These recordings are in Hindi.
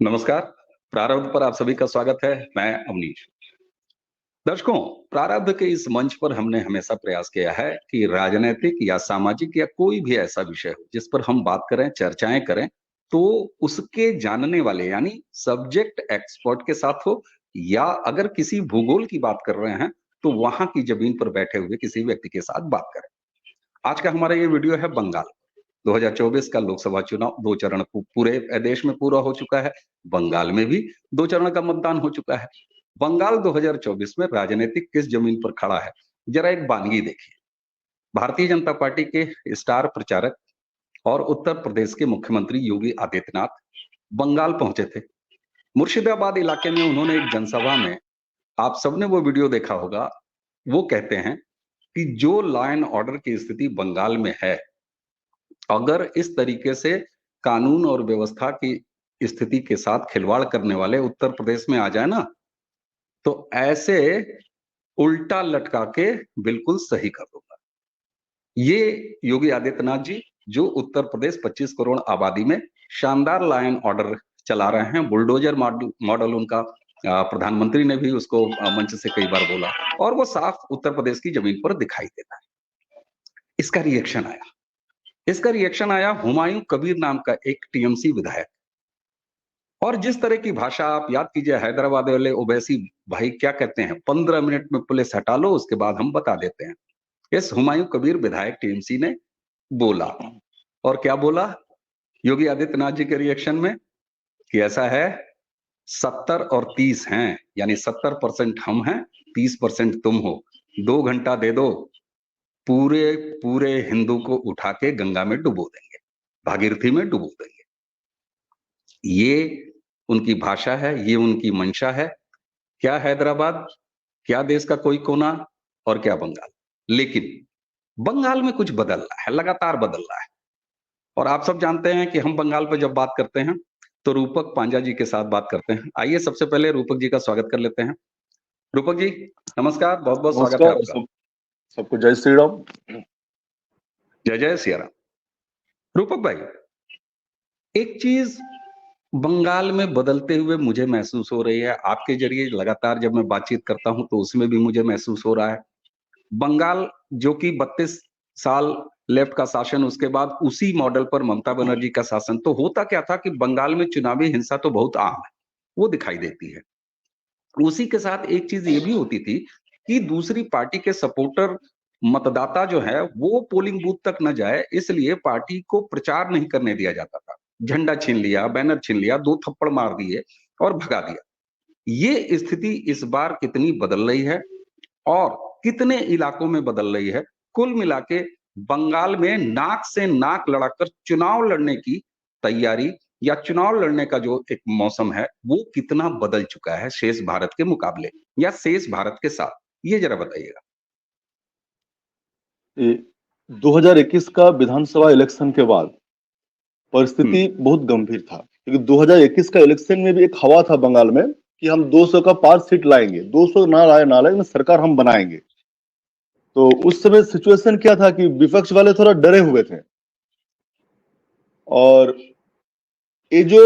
नमस्कार। प्रारब्ध पर आप सभी का स्वागत है। मैं अवनीश। दर्शकों, प्रारब्ध के इस मंच पर हमने हमेशा प्रयास किया है कि राजनीतिक या सामाजिक या कोई भी ऐसा विषय हो जिस पर हम बात करें, चर्चाएं करें, तो उसके जानने वाले यानी सब्जेक्ट एक्सपर्ट के साथ हो, या अगर किसी भूगोल की बात कर रहे हैं तो वहां की जमीन पर बैठे हुए किसी व्यक्ति के साथ बात करें। आज का हमारा ये वीडियो है बंगाल। 2024 का लोकसभा चुनाव 2 चरण पूरे देश में पूरा हो चुका है। बंगाल में भी 2 चरण का मतदान हो चुका है। बंगाल 2024 में राजनीतिक किस जमीन पर खड़ा है, जरा एक बानगी देखिए। भारतीय जनता पार्टी के स्टार प्रचारक और उत्तर प्रदेश के मुख्यमंत्री योगी आदित्यनाथ बंगाल पहुंचे थे। मुर्शिदाबाद इलाके में उन्होंने एक जनसभा में, आप सबने वो वीडियो देखा होगा, वो कहते हैं कि जो लॉ एंड ऑर्डर की स्थिति बंगाल में है, अगर इस तरीके से कानून और व्यवस्था की स्थिति के साथ खिलवाड़ करने वाले उत्तर प्रदेश में आ जाए ना, तो ऐसे उल्टा लटका के बिल्कुल सही कर दूंगा। ये योगी आदित्यनाथ जी, जो उत्तर प्रदेश 25 करोड़ आबादी में शानदार लॉ एंड ऑर्डर चला रहे हैं, बुलडोजर मॉडल उनका, प्रधानमंत्री ने भी उसको मंच से कई बार बोला, और वो साफ उत्तर प्रदेश की जमीन पर दिखाई देता है। इसका रिएक्शन आया हुमायूं कबीर नाम का एक टीएमसी विधायक। और जिस तरह की भाषा, आप याद कीजिए, हैदराबाद वाले ओवैसी भाई क्या कहते हैं, 15 मिनट में पुलिस हटा लो, उसके बाद हम बता देते हैं। इस हुमायूं कबीर विधायक टीएमसी ने बोला, और क्या बोला योगी आदित्यनाथ जी के रिएक्शन में, कि ऐसा है 70 और 30 हैं, यानी 70% हम हैं, 30% तुम हो, 2 घंटा दे दो, पूरे पूरे हिंदू को उठा के गंगा में डुबो देंगे, भागीरथी में डुबो देंगे। ये उनकी भाषा है, ये उनकी मंशा है। क्या हैदराबाद, क्या देश का कोई कोना, और क्या बंगाल। लेकिन बंगाल में कुछ बदल रहा है, लगातार बदल रहा है। और आप सब जानते हैं कि हम बंगाल पर जब बात करते हैं तो रूपक पांजा जी के साथ बात करते हैं। आइए सबसे पहले रूपक जी का स्वागत कर लेते हैं। रूपक जी नमस्कार, बहुत बहुत स्वागत है आपका। सबको जय श्री राम। जय जय सिया राम। रूपक भाई, एक चीज बंगाल में बदलते हुए मुझे महसूस हो रही है, आपके जरिए लगातार जब मैं बातचीत करता हूं तो उसमें भी मुझे महसूस हो रहा है। बंगाल जो कि 32 साल लेफ्ट का शासन, उसके बाद उसी मॉडल पर ममता बनर्जी का शासन, तो होता क्या था कि बंगाल में चुनावी हिंसा तो बहुत आम है, वो दिखाई देती है। उसी के साथ एक चीज ये भी होती थी कि दूसरी पार्टी के सपोर्टर मतदाता जो है वो पोलिंग बूथ तक न जाए, इसलिए पार्टी को प्रचार नहीं करने दिया जाता था। झंडा छीन लिया, बैनर छीन लिया, 2 थप्पड़ मार दिए और भगा दिया। ये स्थिति इस बार कितनी बदल रही है और कितने इलाकों में बदल रही है, कुल मिला के बंगाल में नाक से नाक लड़ाकर चुनाव लड़ने की तैयारी या चुनाव लड़ने का जो एक मौसम है वो कितना बदल चुका है शेष भारत के मुकाबले या शेष भारत के साथ, ये जरा बताइएगा। 2021 का विधानसभा इलेक्शन के बाद परिस्थिति बहुत गंभीर था, क्योंकि 2021 का इलेक्शन में भी एक हवा था बंगाल में कि हम 200 का 5 सीट लाएंगे, 200 ना लाए सरकार हम बनाएंगे। तो उस समय सिचुएशन क्या था कि विपक्ष वाले थोड़ा डरे हुए थे, और ये जो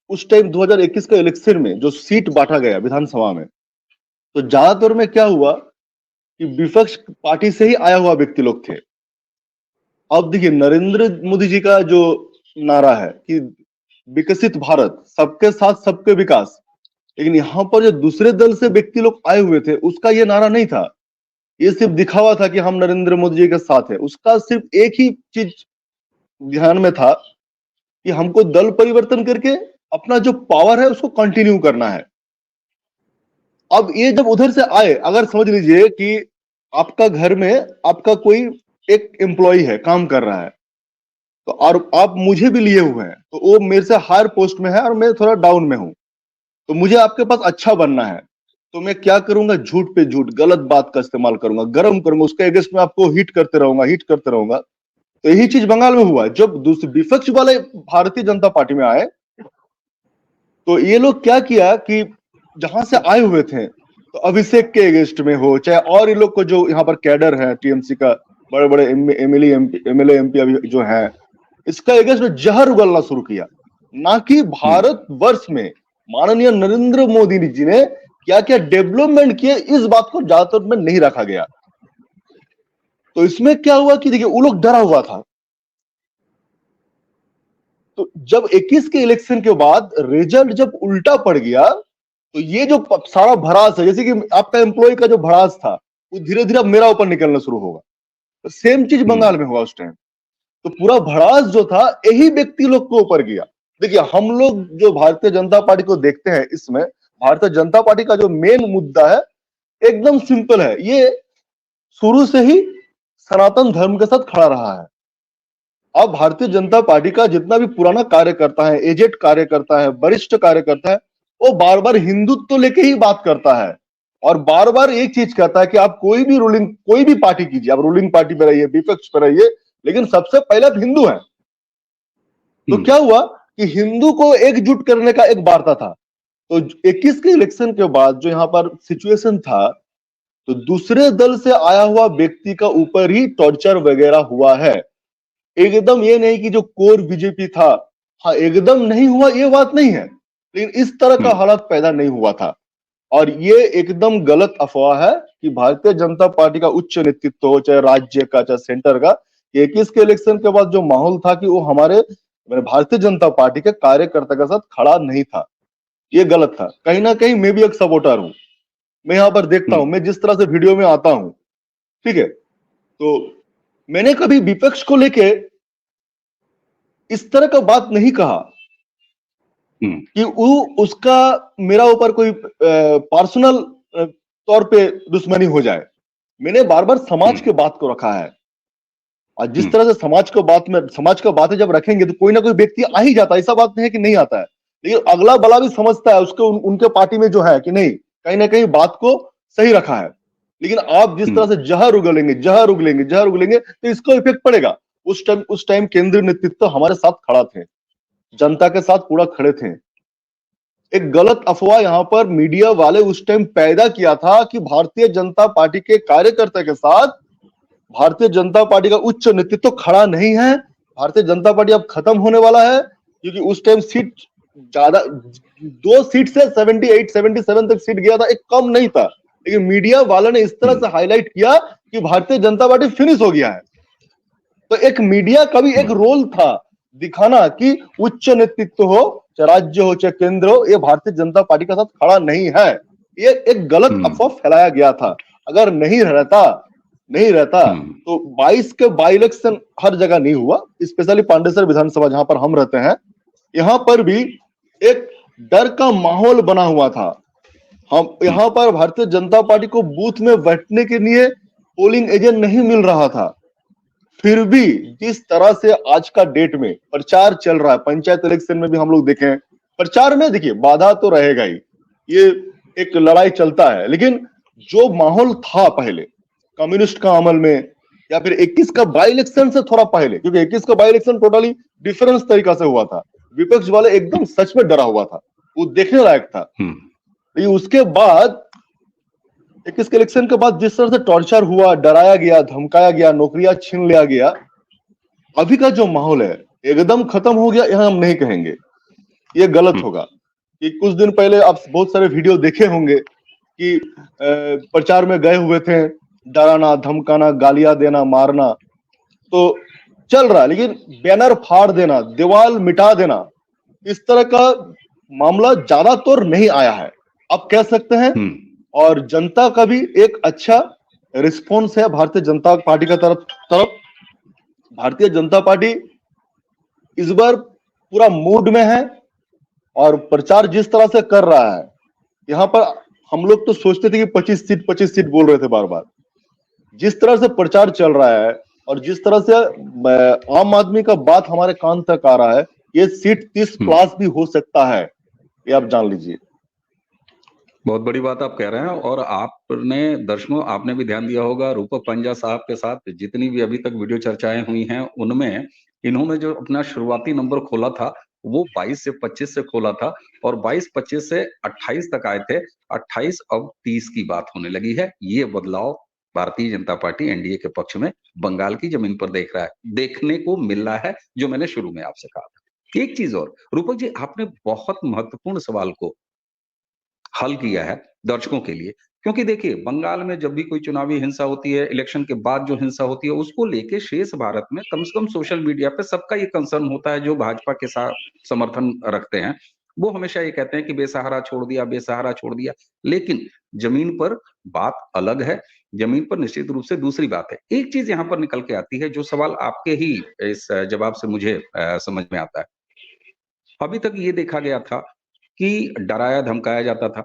उस टाइम 2021 का इलेक्शन में जो सीट बांटा गया विधानसभा में, तो ज्यादातर में क्या हुआ कि विपक्ष पार्टी से ही आया हुआ व्यक्ति लोग थे। अब देखिए, नरेंद्र मोदी जी का जो नारा है कि विकसित भारत, सबके साथ सबके विकास, लेकिन यहाँ पर जो दूसरे दल से व्यक्ति लोग आए हुए थे उसका ये नारा नहीं था। ये सिर्फ दिखावा था कि हम नरेंद्र मोदी जी के साथ है। उसका सिर्फ एक ही चीज ध्यान में था कि हमको दल परिवर्तन करके अपना जो पावर है उसको कंटिन्यू करना है। अब ये जब उधर से आए, अगर समझ लीजिए कि आपका घर में आपका कोई एक एम्प्लॉय है, काम कर रहा है, तो और आप मुझे भी लिए हुए हैं, तो वो मेरे से हायर पोस्ट में है और मैं थोड़ा डाउन में हूं, तो मुझे आपके पास अच्छा बनना है, तो मैं क्या करूंगा, झूठ पे झूठ, गलत बात का इस्तेमाल करूंगा, गर्म करूंगा, उसके अगेंस्ट में आपको हिट करते रहूंगा। तो यही चीज बंगाल में हुआ। जब दूसरे विपक्ष वाले भारतीय जनता पार्टी में आए तो ये लोग क्या किया कि जहां से आए हुए थे, तो अभिषेक के अगेंस्ट में हो, चाहे और ये लोग को जो यहाँ पर कैडर है टीएमसी का, बड़े बड़े एमएलए एमपी अभी जो है, इसका अगेंस्ट में जहर उगलना शुरू किया। ना कि भारत वर्ष में माननीय नरेंद्र मोदी जी ने क्या क्या डेवलपमेंट किए, इस बात को ज्यादातर में नहीं रखा गया। तो इसमें क्या हुआ कि देखिए वो लोग डरा हुआ था। तो जब 21 के इलेक्शन के बाद रिजल्ट जब उल्टा पड़ गया, तो ये जो सारा भड़ास है, जैसे कि आपका एम्प्लॉय का जो भड़ास था, वो धीरे धीरे मेरा ऊपर निकलना शुरू होगा। तो सेम चीज बंगाल में हुआ उस टाइम। तो पूरा भड़ास जो था यही व्यक्ति लोग को ऊपर गया। देखिए हम लोग जो भारतीय जनता पार्टी को देखते हैं, इसमें भारतीय जनता पार्टी का जो मेन मुद्दा है एकदम सिंपल है। ये शुरू से ही सनातन धर्म के साथ खड़ा रहा है। अब भारतीय जनता पार्टी का जितना भी पुराना कार्यकर्ता है, एजेड कार्यकर्ता है, वरिष्ठ कार्यकर्ता है, वो बार बार हिंदुत्व लेके ही बात करता है और बार बार एक चीज कहता है कि आप कोई भी पार्टी कीजिए, आप रूलिंग पार्टी पे रहिए, विपक्ष पे रहिए, लेकिन सबसे पहले आप हिंदू हैं। तो क्या हुआ कि हिंदू को एकजुट करने का एक वार्ता था। तो 21 के इलेक्शन के बाद जो यहाँ पर सिचुएशन था, तो दूसरे दल से आया हुआ व्यक्ति का ऊपर ही टॉर्चर वगैरह हुआ है। एकदम ये नहीं कि जो कोर बीजेपी था, हाँ एकदम नहीं हुआ ये बात नहीं है, लेकिन इस तरह का हालात पैदा नहीं हुआ था। और ये एकदम गलत अफवाह है कि भारतीय जनता पार्टी का उच्च नेतृत्व हो, चाहे राज्य का चाहे सेंटर का, 21 के इलेक्शन के बाद जो माहौल था कि वो हमारे भारतीय जनता पार्टी के कार्यकर्ता के साथ खड़ा नहीं था। ये गलत था। कहीं ना कहीं मैं भी एक सपोर्टर हूं। मैं यहाँ पर देखता हूं, मैं जिस तरह से वीडियो में आता हूं, ठीक है, तो मैंने कभी विपक्ष को लेके इस तरह का बात नहीं कहा कि वो उसका मेरा ऊपर कोई पर्सनल तौर पे दुश्मनी हो जाए। मैंने बार बार समाज के बात को रखा है, और जिस तरह से समाज का बातें जब रखेंगे तो कोई ना कोई व्यक्ति आ ही जाता है। ऐसा बात नहीं है कि नहीं आता है, लेकिन अगला बला भी समझता है उसको, उनके पार्टी में जो है कि नहीं, कहीं ना कहीं बात को सही रखा है। लेकिन आप जिस तरह से जहर उगलेंगे तो इसका इफेक्ट पड़ेगा। उस टाइम केंद्रीय नेतृत्व हमारे साथ खड़ा थे, जनता के साथ पूरा खड़े थे। एक गलत अफवाह यहाँ पर मीडिया वाले उस टाइम पैदा किया था कि भारतीय जनता पार्टी के कार्यकर्ता के साथ भारतीय जनता पार्टी का उच्च नेतृत्व खड़ा नहीं है। भारतीय जनता पार्टी अब खत्म होने वाला है, क्योंकि उस टाइम सीट ज्यादा, 2 सीट से 78 77 तक सीट गया था, एक कम नहीं था। लेकिन मीडिया वाले ने इस तरह से हाईलाइट किया कि भारतीय जनता पार्टी फिनिश हो गया है। तो एक मीडिया का भी एक रोल था दिखाना कि उच्च नेतृत्व हो, चाहे राज्य हो चाहे केंद्र हो, ये भारतीय जनता पार्टी के साथ खड़ा नहीं है। ये एक गलत अफवाह फैलाया गया था। अगर नहीं रहता तो 22 के बाई इलेक्शन हर जगह नहीं हुआ, स्पेशली पांडेसर विधानसभा जहां पर हम रहते हैं, यहां पर भी एक डर का माहौल बना हुआ था। हम यहां पर भारतीय जनता पार्टी को बूथ में बैठने के लिए पोलिंग एजेंट नहीं मिल रहा था। फिर भी जिस तरह से आज का डेट में प्रचार चल रहा है, पंचायत इलेक्शन में भी हम लोग देखें, प्रचार में देखिए बाधा तो रहेगा ही, ये एक लड़ाई चलता है, लेकिन जो माहौल था पहले कम्युनिस्ट का अमल में, या फिर 21 का बाई इलेक्शन से थोड़ा पहले, क्योंकि 21 का बाई इलेक्शन टोटली डिफरेंस तरीका से हुआ था, विपक्ष वाले एकदम सच में डरा हुआ था, वो देखने लायक था। लेकिन उसके बाद 21 के इलेक्शन के बाद जिस तरह से टॉर्चर हुआ, डराया गया, धमकाया गया, नौकरियां छीन लिया गया, अभी का जो माहौल है एकदम खत्म हो गया, यह हम नहीं कहेंगे, ये गलत होगा। कि कुछ दिन पहले आप बहुत सारे वीडियो देखे होंगे कि प्रचार में गए हुए थे, डराना, धमकाना, गालियां देना, मारना तो चल रहा है, लेकिन बैनर फाड़ देना, दीवार मिटा देना, इस तरह का मामला ज्यादातर नहीं आया है, आप कह सकते हैं। और जनता का भी एक अच्छा रिस्पॉन्स है भारतीय जनता पार्टी का तरफ। भारतीय जनता पार्टी इस बार पूरा मूड में है और प्रचार जिस तरह से कर रहा है, यहाँ पर हम लोग तो सोचते थे कि 25 सीट बोल रहे थे बार बार। जिस तरह से प्रचार चल रहा है और जिस तरह से आम आदमी का बात हमारे कान तक आ रहा है, ये सीट 30 प्लस भी हो सकता है, ये आप जान लीजिए। बहुत बड़ी बात आप कह रहे हैं। और आपने दर्शकों, आपने भी ध्यान दिया होगा, रूपक पंजा साहब के साथ जितनी भी अभी तक वीडियो चर्चाएं हुई हैं, उनमें इन्होंने जो अपना शुरुआती नंबर खोला था वो 22 से 25 से खोला था, और 22-25 से 28 तक आए थे। 28 अब 30 की बात होने लगी है। ये बदलाव भारतीय जनता पार्टी एनडीए के पक्ष में बंगाल की जमीन पर देखने को मिल रहा है, जो मैंने शुरू में आपसे कहा था। एक चीज और रूपक जी, आपने बहुत महत्वपूर्ण सवाल को हल किया है दर्शकों के लिए। क्योंकि देखिए, बंगाल में जब भी कोई चुनावी हिंसा होती है, इलेक्शन के बाद जो हिंसा होती है, उसको लेके शेष भारत में कम से कम सोशल मीडिया पे सबका ये कंसर्न होता है, जो भाजपा के साथ समर्थन रखते हैं। वो हमेशा ये कहते हैं कि बेसहारा छोड़ दिया, बेसहारा छोड़ दिया। लेकिन जमीन पर बात अलग है, जमीन पर निश्चित रूप से दूसरी बात है। एक चीज यहाँ पर निकल के आती है, जो सवाल आपके ही इस जवाब से मुझे समझ में आता है। अभी तक ये देखा गया था कि डराया धमकाया जाता था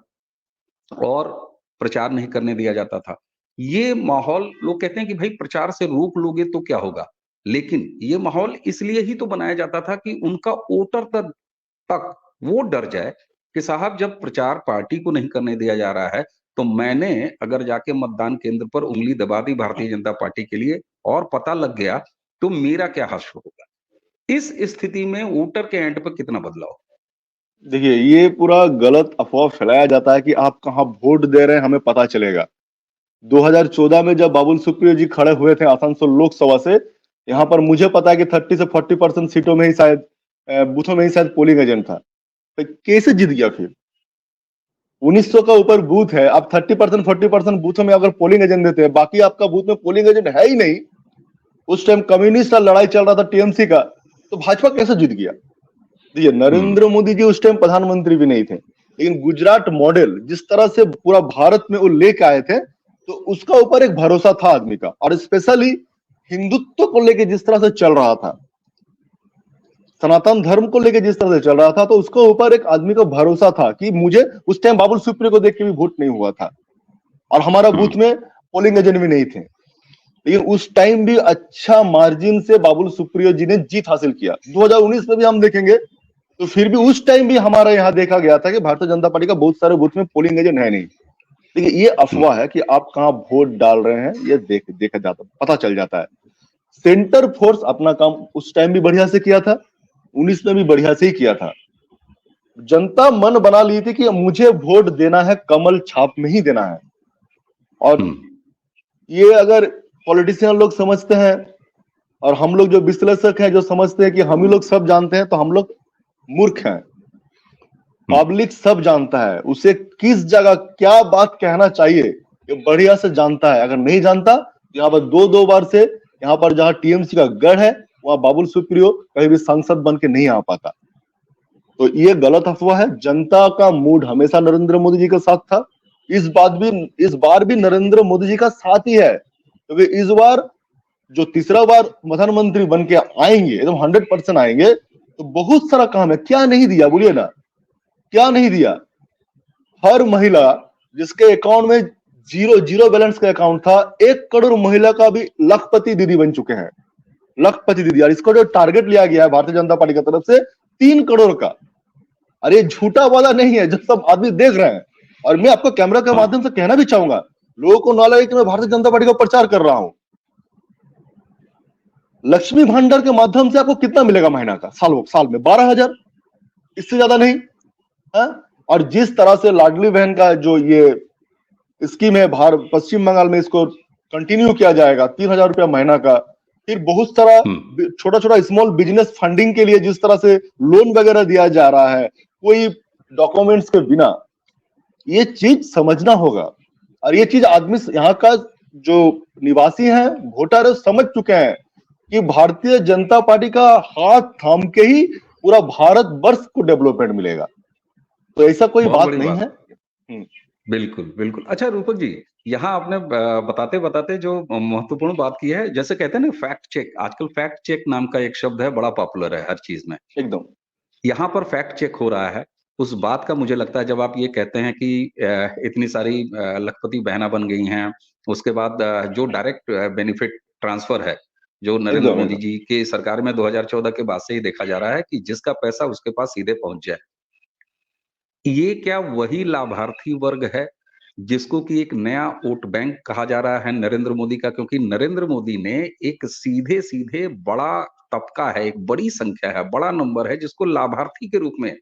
और प्रचार नहीं करने दिया जाता था। ये माहौल, लोग कहते हैं कि भाई प्रचार से रोक लोगे तो क्या होगा? लेकिन ये माहौल इसलिए ही तो बनाया जाता था कि उनका वोटर तक वो डर जाए कि साहब, जब प्रचार पार्टी को नहीं करने दिया जा रहा है, तो मैंने अगर जाके मतदान केंद्र पर उंगली दबा दी भारतीय जनता पार्टी के लिए और पता लग गया, तो मेरा क्या हश्र होगा? इस स्थिति में वोटर के एंड पर कितना बदलाव? देखिए, ये पूरा गलत अफवाह फैलाया जाता है कि आप कहाँ वोट दे रहे हैं हमें पता चलेगा। 2014 में जब बाबुल सुप्रियो जी खड़े हुए थे आसनसोल लोकसभा से, यहाँ पर मुझे पता है कि 30 से 40% सीटों में ही शायद बूथों में ही शायद पोलिंग एजेंट था। तो कैसे जीत गया फिर? 1900 का ऊपर बूथ है, आप 30% 40% बूथों में अगर पोलिंग एजेंट देते हैं, बाकी आपका बूथ में पोलिंग एजेंट है ही नहीं। उस टाइम कम्युनिस्ट का लड़ाई चल रहा था टीएमसी का, तो भाजपा कैसे जीत गया? देखिए, नरेंद्र मोदी जी उस टाइम प्रधानमंत्री भी नहीं थे, लेकिन गुजरात मॉडल जिस तरह से पूरा भारत में वो लेके आए थे, तो उसका ऊपर एक भरोसा था आदमी का, और स्पेशली हिंदुत्व को लेके जिस तरह से चल रहा था, सनातन धर्म को लेके जिस तरह से चल रहा था, तो उसके ऊपर एक आदमी का भरोसा था कि मुझे उस टाइम बाबुल सुप्रियो को देख के भी वोट नहीं हुआ था, और हमारा बूथ में पोलिंग एजेंट भी नहीं थे, लेकिन उस टाइम भी अच्छा मार्जिन से बाबुल सुप्रियो जी ने जीत हासिल किया। 2019 में भी हम देखेंगे तो फिर भी उस टाइम भी हमारा यहाँ देखा गया था कि भारतीय जनता पार्टी का बहुत सारे बूथ में पोलिंग एजेंट है नहीं। देखिए, ये अफवाह है कि आप कहाँ वोट डाल रहे हैं, ये देखा जाता, पता चल जाता है। सेंटर फोर्स अपना काम उस टाइम भी बढ़िया से किया था, 19 में भी बढ़िया से ही किया था। जनता मन बना ली थी कि मुझे वोट देना है, कमल छाप में ही देना है। और ये अगर पॉलिटिशियन लोग समझते हैं, और हम लोग जो विश्लेषक हैं जो समझते हैं कि हम ही लोग सब जानते हैं, तो हम लोग मूर्ख हैं। पब्लिक सब जानता है, उसे किस जगह क्या बात कहना चाहिए ये बढ़िया से जानता है। अगर नहीं जानता, यहाँ पर दो बार से यहाँ पर जहां टीएमसी का गढ़ है, वहां बाबुल सुप्रियो कहीं भी सांसद बन के नहीं आ पाता। तो ये गलत अफवाह है। जनता का मूड हमेशा नरेंद्र मोदी जी के साथ था, इस बार भी नरेंद्र मोदी जी का साथ ही है, क्योंकि इस बार जो तीसरा बार प्रधानमंत्री बन के आएंगे, एकदम 100% आएंगे, तो बहुत सारा काम है। क्या नहीं दिया बोलिए ना, क्या नहीं दिया? हर महिला जिसके अकाउंट में जीरो बैलेंस का अकाउंट था, 1 करोड़ महिला का भी लखपति दीदी बन चुके हैं, लखपति दीदी। और इसको जो टारगेट लिया गया है भारतीय जनता पार्टी की तरफ से 3 करोड़ का, अरे झूठा वादा नहीं है, जो सब आदमी देख रहे हैं। और मैं आपको कैमरा के माध्यम से कहना भी चाहूंगा, लोगों को ना लगे कि मैं भारतीय जनता पार्टी का प्रचार कर रहा हूं। लक्ष्मी भंडार के माध्यम से आपको कितना मिलेगा महीना का? साल में 12,000, इससे ज्यादा नहीं है? और जिस तरह से लाडली बहन का जो ये स्कीम है, पश्चिम बंगाल में इसको कंटिन्यू किया जाएगा, 3,000 रुपया महीना का। फिर बहुत सारा छोटा छोटा स्मॉल बिजनेस फंडिंग के लिए जिस तरह से लोन वगैरह दिया जा रहा है, कोई डॉक्यूमेंट्स के बिना, ये चीज समझना होगा। और ये चीज आदमी यहाँ का जो निवासी है, वोटर है, समझ चुके हैं कि भारतीय जनता पार्टी का हाथ थाम के ही पूरा भारत वर्ष को डेवलपमेंट मिलेगा। तो ऐसा कोई बात नहीं है। बिल्कुल बिल्कुल। अच्छा रूपक जी, यहाँ आपने बताते बताते जो महत्वपूर्ण बात की है, जैसे कहते हैं ना फैक्ट चेक, आजकल फैक्ट चेक नाम का एक शब्द है, बड़ा पॉपुलर है हर चीज में। एकदम यहाँ पर फैक्ट चेक हो रहा है उस बात का। मुझे लगता है जब आप ये कहते हैं कि इतनी सारी लखपति बहना बन गई हैं, उसके बाद जो डायरेक्ट बेनिफिट ट्रांसफर है, जो नरेंद्र एकदम मोदी एकदम जी के सरकार में 2014 के बाद से ही देखा जा रहा है कि जिसका पैसा उसके पास सीधे पहुंच जाए। ये क्या वही लाभार्थी वर्ग है जिसको कि एक नया वोट बैंक कहा जा रहा है नरेंद्र मोदी का? क्योंकि नरेंद्र मोदी ने एक सीधे सीधे बड़ा तबका है, एक बड़ी संख्या है, बड़ा नंबर है, जिसको लाभार्थी के रूप में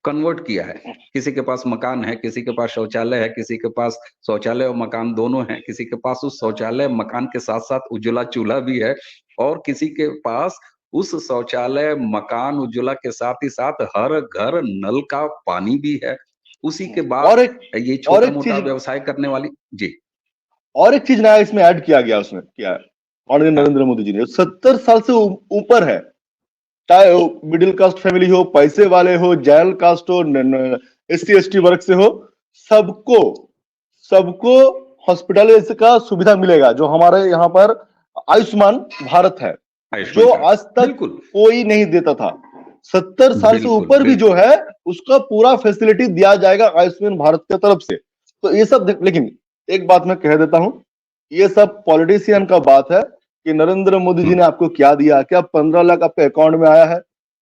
कन्वर्ट किया है। किसी के पास मकान है, किसी के पास शौचालय है, किसी के पास शौचालय और मकान दोनों है, किसी के पास उस शौचालय मकान के साथ साथ उज्ज्वला चूल्हा भी है, और किसी के पास उस शौचालय, मकान उज्ज्वला के साथ ही साथ हर घर नल का पानी भी है। उसी के बाद और एक ये और एक छोटा-मोटा चीज व्यवसाय करने वाली जी, और एक चीज नया इसमें ऐड किया गया, उसमें क्या है, माननीय हाँ, नरेंद्र मोदी जी ने 70 साल से ऊपर है, चाहे वो मिडिल कास्ट फैमिली हो, पैसे वाले हो, जनरल कास्ट हो, SC ST वर्ग से हो, सबको सबको हॉस्पिटल का सुविधा मिलेगा, जो हमारे यहाँ पर आयुष्मान भारत है, आयुष्मान जो कार्ड। आज तक बिल्कुल, कोई नहीं देता था। 70 साल से बिल्कुल, ऊपर भी जो बिल्कुल। है उसका पूरा फैसिलिटी दिया जाएगा आयुष्मान भारत की तरफ से। तो ये सब लेकिन एक बात मैं कह देता हूं, ये सब पॉलिटिशियन का बात है कि नरेंद्र मोदी जी हुँ, ने आपको क्या दिया, क्या 15 लाख आपके अकाउंट में आया है।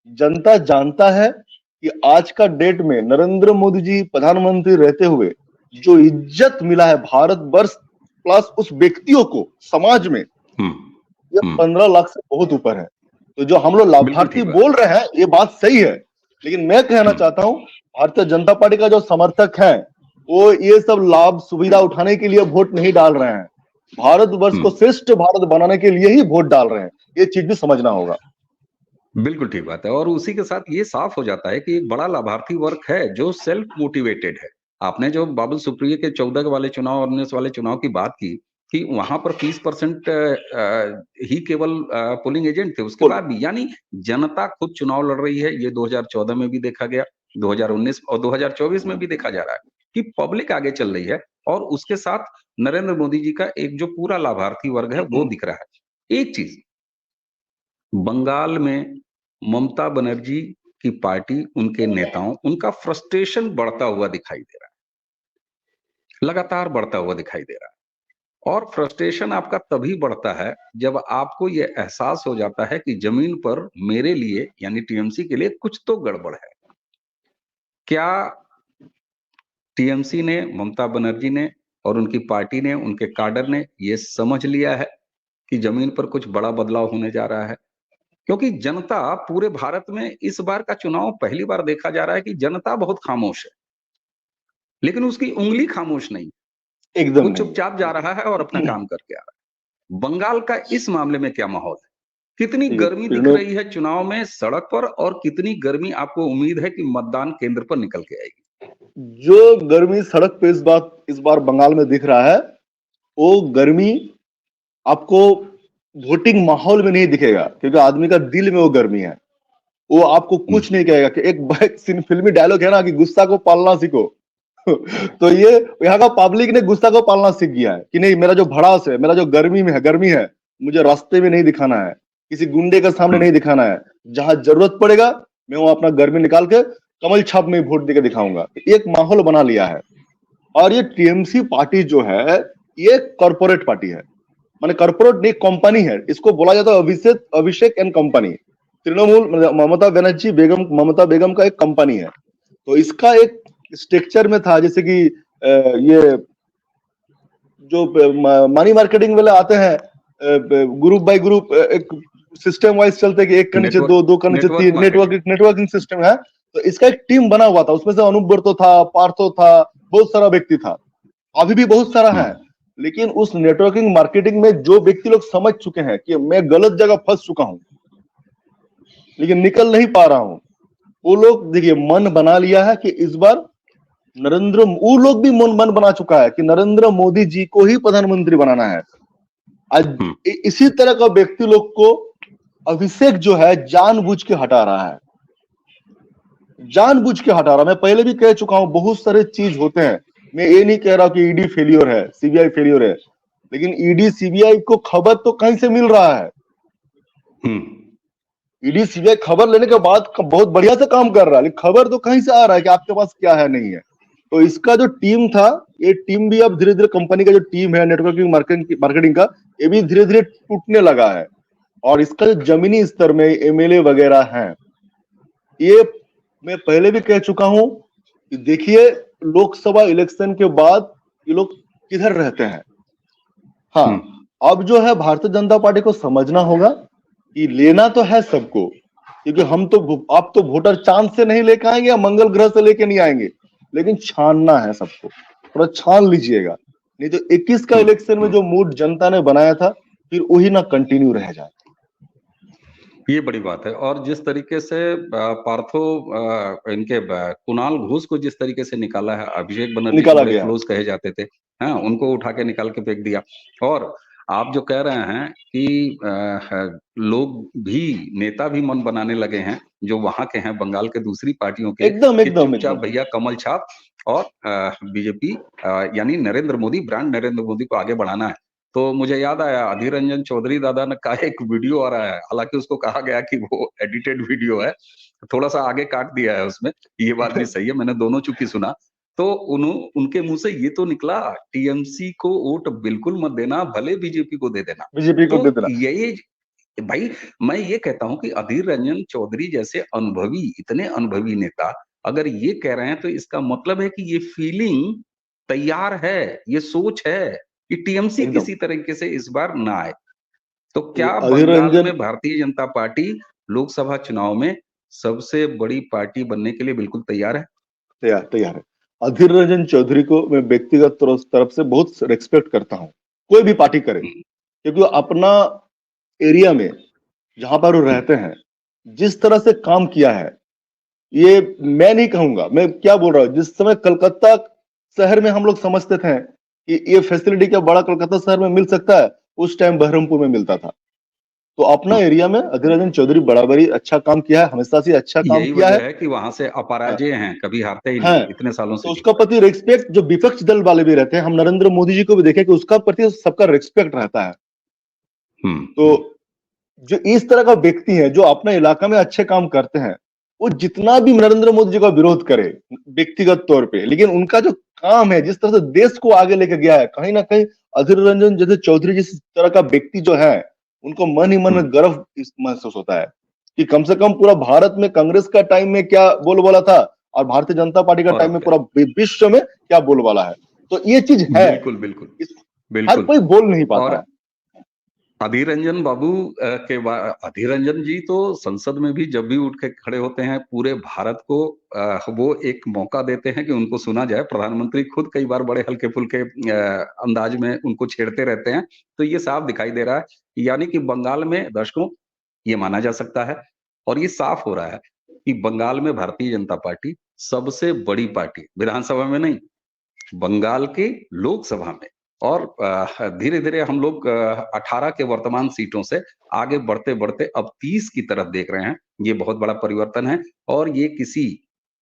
जनता जानता है कि आज का डेट में नरेंद्र मोदी जी प्रधानमंत्री रहते हुए जो इज्जत मिला है भारत वर्ष प्लस उस व्यक्तियों को समाज में, हुँ, ये हुँ। 15 लाख से बहुत ऊपर है। तो जो हम लोग बिल्कुल लाभार्थी ठीक बात। बोल रहे हैं ये बात सही है, लेकिन मैं कहना हुँ, चाहता हूं भारतीय जनता पार्टी का जो समर्थक है वो ये सब लाभ सुविधा उठाने के लिए वोट नहीं डाल रहे हैं, भारतवर्ष हुँ। को श्रेष्ठ भारत बनाने के लिए ही वोट डाल रहे हैं। ये चीज भी समझना होगा। बिल्कुल ठीक बात है और उसी के साथ ये साफ हो जाता है कि एक बड़ा लाभार्थी वर्ग है जो सेल्फ मोटिवेटेड है। आपने जो बाबुल सुप्रियो के 14 वाले चुनाव और 19 वाले चुनाव की बात की कि वहां पर 30% ही केवल पोलिंग एजेंट थे, उसके बोल बाद भी यानी जनता खुद चुनाव लड़ रही है। ये 2014 में भी देखा गया, 2019 और 2024 में भी देखा जा रहा है कि पब्लिक आगे चल रही है और उसके साथ नरेंद्र मोदी जी का एक जो पूरा लाभार्थी वर्ग है वो दिख रहा है। एक चीज, बंगाल में ममता बनर्जी की पार्टी, उनके नेताओं, उनका फ्रस्ट्रेशन बढ़ता हुआ दिखाई दे रहा है, लगातार बढ़ता हुआ दिखाई दे रहा है। और फ्रस्ट्रेशन आपका तभी बढ़ता है जब आपको ये एहसास हो जाता है कि जमीन पर मेरे लिए यानी टीएमसी के लिए कुछ तो गड़बड़ है। क्या टीएमसी ने, ममता बनर्जी ने और उनकी पार्टी ने, उनके काडर ने ये समझ लिया है कि जमीन पर कुछ बड़ा बदलाव होने जा रहा है? क्योंकि जनता पूरे भारत में इस बार का चुनाव पहली बार देखा जा रहा है कि जनता बहुत खामोश है, लेकिन उसकी उंगली खामोश नहीं। एकदम वो नहीं है। चुपचाप जा रहा है और अपना काम करके आ रहा है। बंगाल का इस मामले में क्या माहौल है? कितनी ठीक है, गर्मी दिख तीनों रही है चुनाव में सड़क पर और कितनी गर्मी आपको उम्मीद है कि मतदान केंद्र पर निकल के आएगी? जो गर्मी सड़क पे इस बार बंगाल में दिख रहा है, वो गर्मी आपको वोटिंग माहौल में नहीं दिखेगा, क्योंकि आदमी का दिल में वो गर्मी है। वो आपको हुँ, कुछ नहीं कहेगा कि एक फिल्मी डायलॉग है ना कि गुस्सा को पालना सीखो। तो ये यहाँ का पब्लिक ने गुस्सा को पालना सीख गया है कि नहीं, मेरा जो भड़ास है, मेरा जो गर्मी है, मुझे रास्ते में नहीं दिखाना है, किसी गुंडे के सामने हुँ, नहीं दिखाना है। जहां जरूरत पड़ेगा मैं वो अपना गर्मी निकाल के कमल छाप में वोट देके दिखाऊंगा। एक माहौल बना लिया है। और ये टीएमसी पार्टी जो है ये कॉर्पोरेट पार्टी है, माने कॉर्पोरेट नहीं, कंपनी है। इसको बोला जाता है अभिषेक अभिषेक एंड कंपनी। तृणमूल ममता बेगम का एक कंपनी है। तो इसका एक स्ट्रक्चर में था, जैसे कि ये जो मनी मार्केटिंग वाले आते हैं, ग्रुप बाय ग्रुप, एक सिस्टम वाइज चलते हैं कि एक के नीचे नेटवर्क दो, दो के नीचे नेटवर्क तीन, मार्केटिंग। नेटवर्किंग सिस्टम है। तो इसका एक टीम बना हुआ था, उसमें से अनुब्रतो था, पार्थो था, बहुत सारा व्यक्ति था, अभी भी बहुत सारा हुँ, है। लेकिन उस नेटवर्किंग मार्केटिंग में जो व्यक्ति लोग समझ चुके हैं कि मैं गलत जगह फंस चुका हूं लेकिन निकल नहीं पा रहा हूं, वो लोग देखिए मन बना लिया है कि इस बार वो लोग भी मन बना चुका है कि नरेंद्र मोदी जी को ही प्रधानमंत्री बनाना है। आज हुँ, इसी तरह का व्यक्ति लोग को अभिषेक जो है जानबूझ के हटा रहा है, जानबूझ के हटा रहा है। मैं पहले भी कह चुका हूं बहुत सारे चीज होते हैं, मैं ये नहीं कह रहा कि ईडी फेलियर है, सीबीआई फेलियर है, लेकिन ईडी सीबीआई को खबर तो कहीं से मिल रहा है। हुँ, ईडी सीबीआई खबर लेने के बाद बहुत बढ़िया से काम कर रहा है, लेकिन खबर तो कहीं से आ रहा है कि आपके पास क्या है नहीं है। तो इसका जो टीम था, ये टीम भी अब धीरे धीरे, कंपनी का जो टीम है नेटवर्किंग मार्केटिंग का, ये भी धीरे धीरे टूटने लगा है। और इसका जो जमीनी स्तर में एमएलए वगैरह हैं, ये मैं पहले भी कह चुका हूं कि देखिए लोकसभा इलेक्शन के बाद ये लोग किधर रहते हैं। हाँ, हुँ, अब जो है भारतीय जनता पार्टी को समझना होगा कि लेना तो है सबको, क्योंकि आप तो वोटर चांद से नहीं लेके आएंगे या मंगल ग्रह से लेके नहीं आएंगे, लेकिन छानना है सबको, थोड़ा छान लीजिएगा, नहीं तो 21 का हुँ, इलेक्शन में हुँ। जो मूड जनता ने बनाया था फिर वही ना कंटिन्यू रह जाए। ये बड़ी बात है। और जिस तरीके से पार्थो इनके कुणाल घोष को जिस तरीके से निकाला है, अभिषेक बनर्जी जो निकाला बड़े गया। क्लोज कहे जाते थे, हाँ, उनको उठा के निकाल के फेंक दिया। और आप जो कह रहे हैं कि लोग भी, नेता भी मन बनाने लगे हैं जो वहां के हैं, बंगाल के दूसरी पार्टियों के, एकदम कि एकदम चुपचाप एकदम। भैया कमल छाप और बीजेपी यानी नरेंद्र मोदी, ब्रांड नरेंद्र मोदी को आगे बढ़ाना है। तो मुझे याद आया, अधीर रंजन चौधरी दादा ने का एक वीडियो आ रहा है, हालांकि उसको कहा गया कि वो एडिटेड वीडियो है, थोड़ा सा आगे काट दिया है उसमें। ये बात भी सही है, मैंने दोनों चुकी सुना। तो उनके मुंह से ये तो निकला, टीएमसी को वोट बिल्कुल मत देना, भले बीजेपी को दे देना। बीजेपी को तो दे देना। यही भाई, मैं ये कहता हूं कि अधीर रंजन चौधरी जैसे अनुभवी, इतने अनुभवी नेता अगर ये कह रहे हैं, तो इसका मतलब है कि ये फीलिंग तैयार है, ये सोच है कि टीएमसी एकदम। किसी तरीके से इस बार ना आए। तो ये क्या अधीर बंगाल रंजन में भारतीय जनता पार्टी लोकसभा चुनाव में सबसे बड़ी पार्टी बनने के लिए बिल्कुल तैयार है? तैयार तैयार है। अधीर रंजन चौधरी को मैं व्यक्तिगत तरफ से बहुत रेस्पेक्ट करता हूं, कोई भी पार्टी करे, हम्म, क्योंकि वो अपना एरिया में जहां पर वो हम्म, रहते हैं जिस तरह से काम किया है, ये मैं नहीं कहूंगा, मैं क्या बोल रहा हूं, जिस समय कलकत्ता शहर में हम लोग समझते थे कि ये फैसिलिटी क्या बड़ा कलकत्ता शहर में मिल सकता है, उस टाइम बहरमपुर में मिलता था। तो अपना हम्म। एरिया में अधीर रंजन चौधरी बराबरी अच्छा काम किया है, हमेशा से अच्छा काम यही किया वजह है। है कि वहां से अपराजय हैं, कभी हारते ही है नहीं इतने सालों से तो भी। उसका प्रति रिस्पेक्ट जो विपक्ष दल वाले भी रहते हैं, हम नरेंद्र मोदी जी को भी देखें कि उसका प्रति सबका रिस्पेक्ट रहता है। हम्म, तो जो इस तरह का व्यक्ति है जो अपने इलाका में अच्छे काम करते हैं, वो जितना भी नरेंद्र मोदी जी का विरोध करे व्यक्तिगत तौर पे, लेकिन उनका जो काम है, जिस तरह से देश को आगे लेके गया है, कहीं ना कहीं अधीर रंजन जैसे चौधरी जिस तरह का व्यक्ति जो है, उनको मन ही मन हम्म। में गर्व महसूस होता है कि कम से कम पूरा भारत में कांग्रेस का टाइम में क्या बोलबाला था और भारतीय जनता पार्टी का और टाइम अब में क्या? पूरा विश्व में क्या बोलबाला है। तो ये चीज है, बिल्कुल, बिल्कुल, इस हर बिल्कुल। कोई बोल नहीं पाता और है। अधीर रंजन बाबू अधीर रंजन जी तो संसद में भी जब भी उठ के खड़े होते हैं, पूरे भारत को वो एक मौका देते हैं कि उनको सुना जाए। प्रधानमंत्री खुद कई बार बड़े हल्के फुल्के अंदाज में उनको छेड़ते रहते हैं। तो ये साफ दिखाई दे रहा है, यानी कि बंगाल में, दर्शकों, ये माना जा सकता है और ये साफ हो रहा है कि बंगाल में भारतीय जनता पार्टी सबसे बड़ी पार्टी, विधानसभा में नहीं, बंगाल की लोकसभा में। और धीरे धीरे हम लोग 18 के वर्तमान सीटों से आगे बढ़ते बढ़ते अब 30 की तरफ देख रहे हैं। ये बहुत बड़ा परिवर्तन है और ये किसी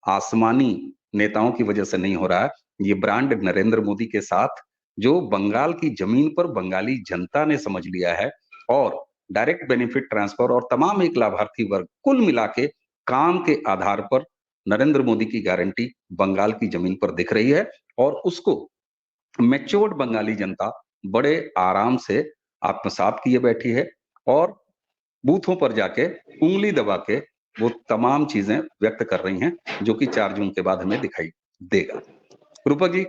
आसमानी नेताओं की वजह से नहीं हो रहा है। ये ब्रांड नरेंद्र मोदी के साथ, जो बंगाल की जमीन पर बंगाली जनता ने समझ लिया है, और डायरेक्ट बेनिफिट ट्रांसफर और तमाम एक लाभार्थी वर्ग, कुल मिला के काम के आधार पर नरेंद्र मोदी की गारंटी बंगाल की जमीन पर दिख रही है। और उसको मैच्योर्ड बंगाली जनता बड़े आराम से आत्मसात किए बैठी है और बूथों पर जाके उंगली दबा के वो तमाम चीजें व्यक्त कर रही हैं, जो कि 4 जून के बाद हमें दिखाई देगा। रूपक जी,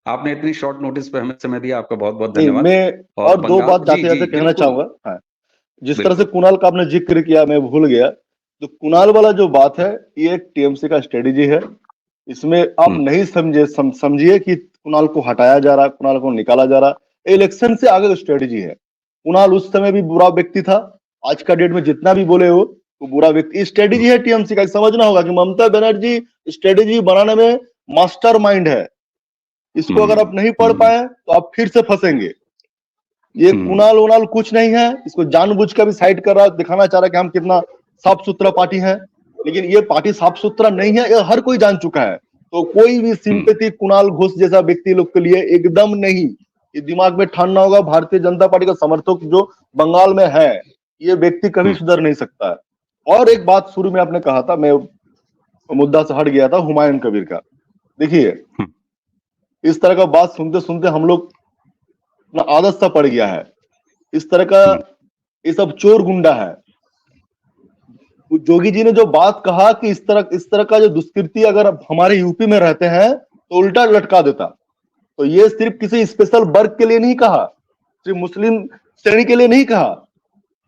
आपने इतनी शॉर्ट नोटिस पे हमें समय दिया, आपका बहुत बहुत नहीं, धन्यवाद। मैं और और दो बंगाल, बात जी जाते जी जाते कहना बिल्कुल, चाहूंगा। हाँ, जिस तरह से बिल्कुल। कुणाल का आपने जिक्र किया, मैं भूल गया। तो कुणाल वाला जो बात है, ये एक टीएमसी का स्ट्रेटेजी है। इसमें आप हम्म, नहीं समझिए कि कुणाल को हटाया जा रहा, कुणाल को निकाला जा रहा। इलेक्शन से आगे स्ट्रेटेजी है। कुणाल उस समय भी बुरा व्यक्ति था, आज का डेट में जितना भी बोले वो बुरा व्यक्ति। स्ट्रेटेजी है टीएमसी का, समझना होगा कि ममता बनर्जी स्ट्रेटेजी बनाने में मास्टर माइंड है। इसको अगर आप नहीं पढ़ हम्म, पाए तो आप फिर से फंसेंगे। ये हम्म, कुणाल उनाल कुछ नहीं है, इसको जानबूझ कर भी साइड कर रहा है, दिखाना चाह रहा है कि हम कितना साफ सुथरा पार्टी है। लेकिन ये पार्टी साफ सुथरा नहीं है, ये हर कोई जान चुका है। तो कोई भी हम्म, सिंपैथी कुणाल घोष जैसा व्यक्ति लोग के लिए एकदम नहीं। ये दिमाग में ठानना होगा, भारतीय जनता पार्टी का समर्थक जो बंगाल में है, ये व्यक्ति कभी हम्म, सुधर नहीं सकता है। और एक बात शुरू में आपने कहा था, मैं मुद्दा से हट गया था, हुमायूं कबीर का। देखिए, हम्म, इस तरह का बात सुनते सुनते हम लोग ना आदत सा पड़ गया है इस तरह का। हम्म, ये सब चोर गुंडा है। जोगी जी ने जो बात कहा कि इस तरह का जो दुष्कृति अगर हमारे यूपी में रहते हैं तो उल्टा लटका देता। तो ये सिर्फ किसी स्पेशल वर्ग के लिए नहीं कहा, सिर्फ मुस्लिम श्रेणी के लिए नहीं कहा,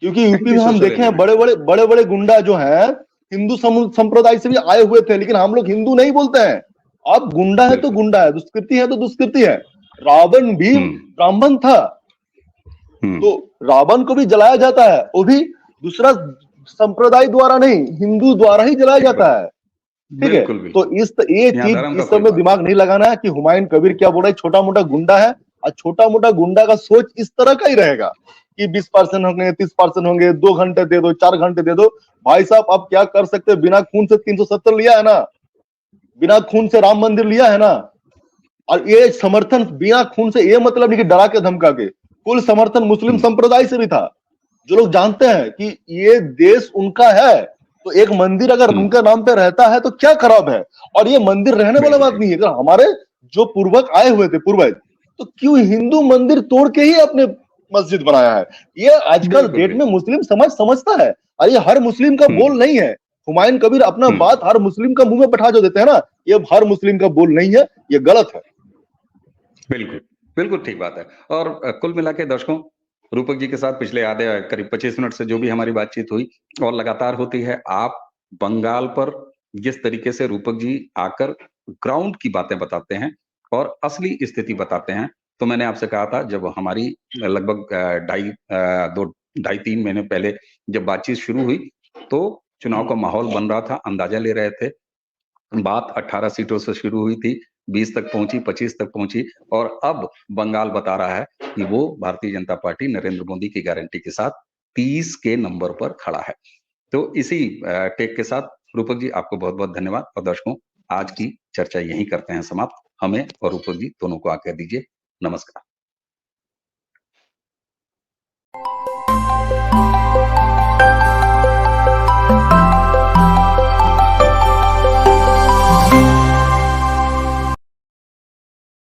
क्योंकि यूपी एंटी में हम सोशल देखे हैं एलिमेंट है। बड़े बड़े गुंडा जो हैं हिंदू संप्रदाय से भी आए हुए थे, लेकिन हम लोग हिंदू नहीं बोलते हैं। अब गुंडा है तो बिल्कुल। गुंडा है, दुष्कृति है तो दुष्कृति है। रावण भी हम्म, ब्राह्मण था, हम्म, तो रावण को भी जलाया जाता है, वो भी दूसरा संप्रदाय द्वारा नहीं, हिंदू द्वारा ही जलाया जाता है। ठीक है, बिल्कुल बिल्कुल तो ये यहाँ चीज धर्म का इस कोई समय बात दिमाग नहीं लगाना है कि हुमायूं कबीर क्या बोल रहा है, छोटा मोटा गुंडा है, और छोटा मोटा गुंडा का सोच इस तरह का ही रहेगा कि 20% होंगे, 30% होंगे, 2 घंटे दे दो, 4 घंटे दे दो। भाई साहब, आप क्या कर सकते हैं? बिना खून से 370 लिया है ना, बिना खून से राम मंदिर लिया है ना, और ये समर्थन बिना खून से, ये मतलब नहीं कि डरा के धमका के, कुल समर्थन मुस्लिम संप्रदाय से भी था, जो लोग जानते हैं कि ये देश उनका है। तो एक मंदिर अगर उनके नाम पे रहता है तो क्या खराब है? और ये मंदिर रहने वाला बात नहीं है। अगर हमारे जो पूर्वज आए हुए थे, पूर्वज, तो क्यों हिंदू मंदिर तोड़ के ही अपने मस्जिद बनाया है? ये आजकल बिल्कुल डेट में बिल्कुल मुस्लिम समाज समझता है, और ये हर मुस्लिम का बोल नहीं है। हुमायूं कबीर अपना बात हर मुस्लिम का मुंह में बैठा जो देते हैं ना, ये हर मुस्लिम का बोल नहीं है, ये गलत है। बिल्कुल बिल्कुल ठीक बात है। और कुल मिला के दर्शकों, रूपक जी के साथ पिछले आधे करीब 25 मिनट से जो भी हमारी बातचीत हुई और लगातार होती है, आप बंगाल पर जिस तरीके से रूपक जी आकर ग्राउंड की बातें बताते हैं और असली स्थिति बताते हैं, तो मैंने आपसे कहा था जब हमारी लगभग 2 ढाई 3 महीने पहले जब बातचीत शुरू हुई, तो चुनाव का माहौल बन रहा था, अंदाजा ले रहे थे। बात 18 सीटों से शुरू हुई थी, 20 तक पहुंची, 25 तक पहुंची, और अब बंगाल बता रहा है कि वो भारतीय जनता पार्टी नरेंद्र मोदी की गारंटी के साथ 30 के नंबर पर खड़ा है। तो इसी टेक के साथ रूपक जी आपको बहुत-बहुत धन्यवाद, और दर्शकों आज की चर्चा यहीं करते हैं समाप्त। हमें और रूपक जी दोनों को आज्ञा दीजिए। नमस्कार।